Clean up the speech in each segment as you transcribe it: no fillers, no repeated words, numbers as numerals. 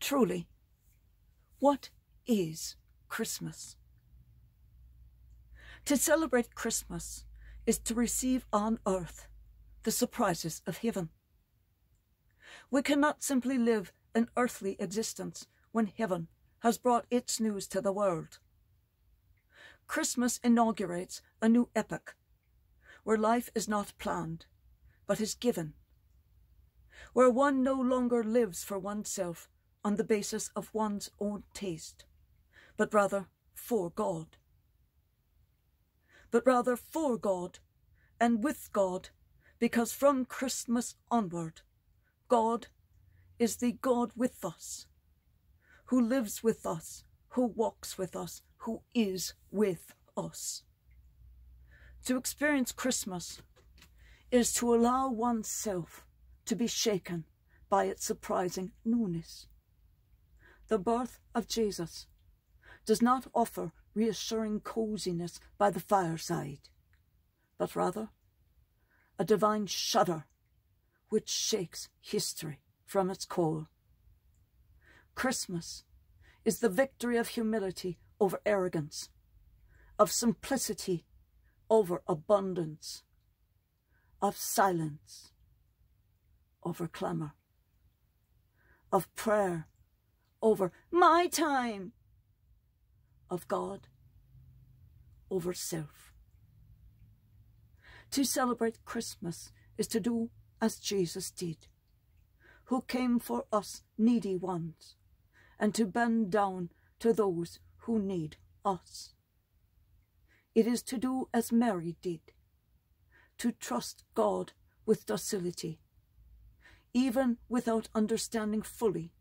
Truly, what is Christmas? To celebrate Christmas is to receive on earth the surprises of heaven. We cannot simply live an earthly existence when heaven has brought its news to the world. Christmas inaugurates a new epoch where life is not planned, but is given, where one no longer lives for oneself on the basis of one's own taste, but rather for God. And with God, because from Christmas onward, God is the God with us, who lives with us, who walks with us, who is with us. To experience Christmas is to allow oneself to be shaken by its surprising newness. The birth of Jesus does not offer reassuring coziness by the fireside, but rather a divine shudder which shakes history from its core. Christmas is the victory of humility over arrogance, of simplicity over abundance, of silence over clamour, of prayer over my time, of God over self. To celebrate Christmas is to do as Jesus did, who came for us needy ones, and to bend down to those who need us. It is to do as Mary did, to trust God with docility, even without understanding fully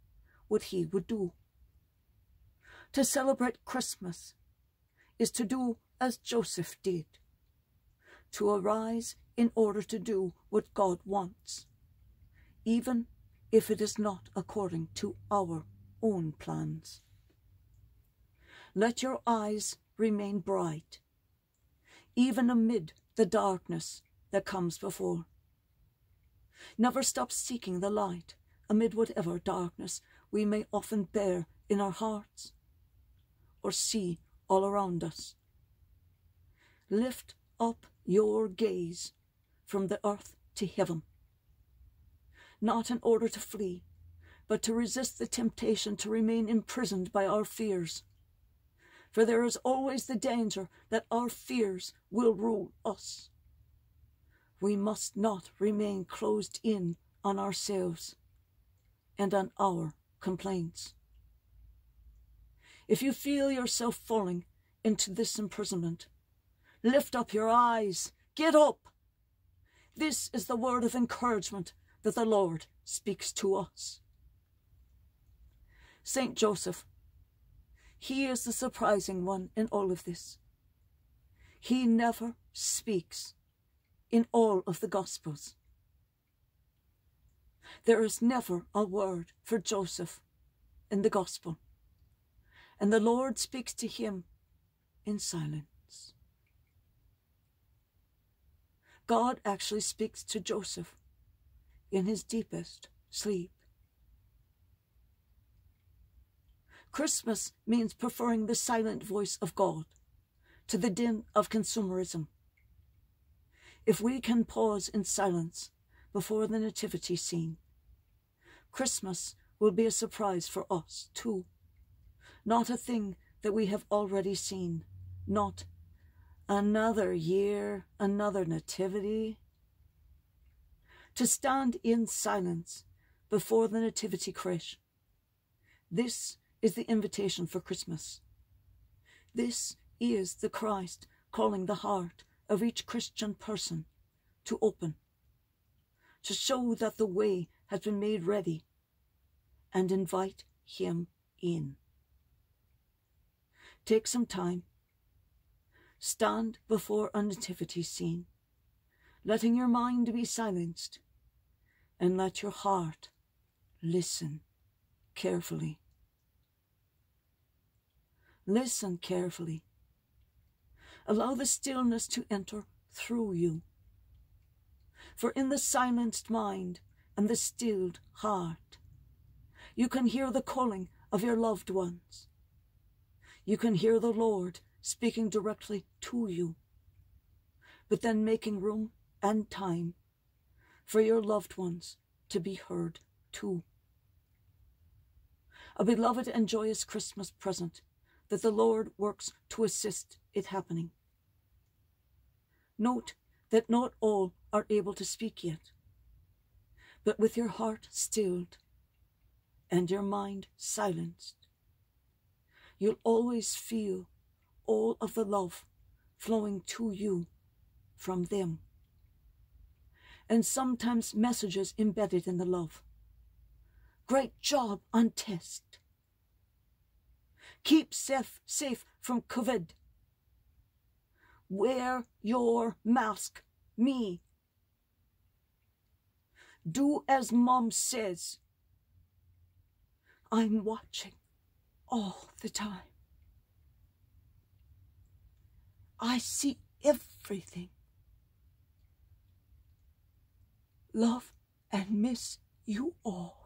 what he would do. To celebrate Christmas is to do as Joseph did, to arise in order to do what God wants, even if it is not according to our own plans. Let your eyes remain bright, even amid the darkness that comes before. Never stop seeking the light amid whatever darkness we may often bear in our hearts or see all around us. Lift up your gaze from the earth to heaven, not in order to flee, but to resist the temptation to remain imprisoned by our fears. For there is always the danger that our fears will rule us. We must not remain closed in on ourselves and on our complaints. If you feel yourself falling into this imprisonment, lift up your eyes, get up. This is the word of encouragement that the Lord speaks to us. Saint Joseph, he is the surprising one in all of this. He never speaks in all of the Gospels. There is never a word for Joseph in the Gospel, and the Lord speaks to him in silence. God actually speaks to Joseph in his deepest sleep. Christmas means preferring the silent voice of God to the din of consumerism. If we can pause in silence before the nativity scene, Christmas will be a surprise for us too. Not a thing that we have already seen, not another year, another nativity. To stand in silence before the nativity crèche. This is the invitation for Christmas. This is the Christ calling the heart of each Christian person to open, to show that the way has been made ready, and invite him in. Take some time. Stand before a nativity scene, letting your mind be silenced, and let your heart listen carefully. Listen carefully. Allow the stillness to enter through you. For in the silenced mind and the stilled heart, You can hear the calling of your loved ones. You can hear the Lord speaking directly to you, but then making room and time for your loved ones to be heard too. A beloved and joyous Christmas present that the Lord works to assist it happening. Note that not all are able to speak yet, but with your heart stilled and your mind silenced, you'll always feel all of the love flowing to you from them, and sometimes messages embedded in the love. Great job on test. Keep safe from COVID. Wear your mask, me. Do as Mom says. I'm watching all the time. I see everything. Love and miss you all.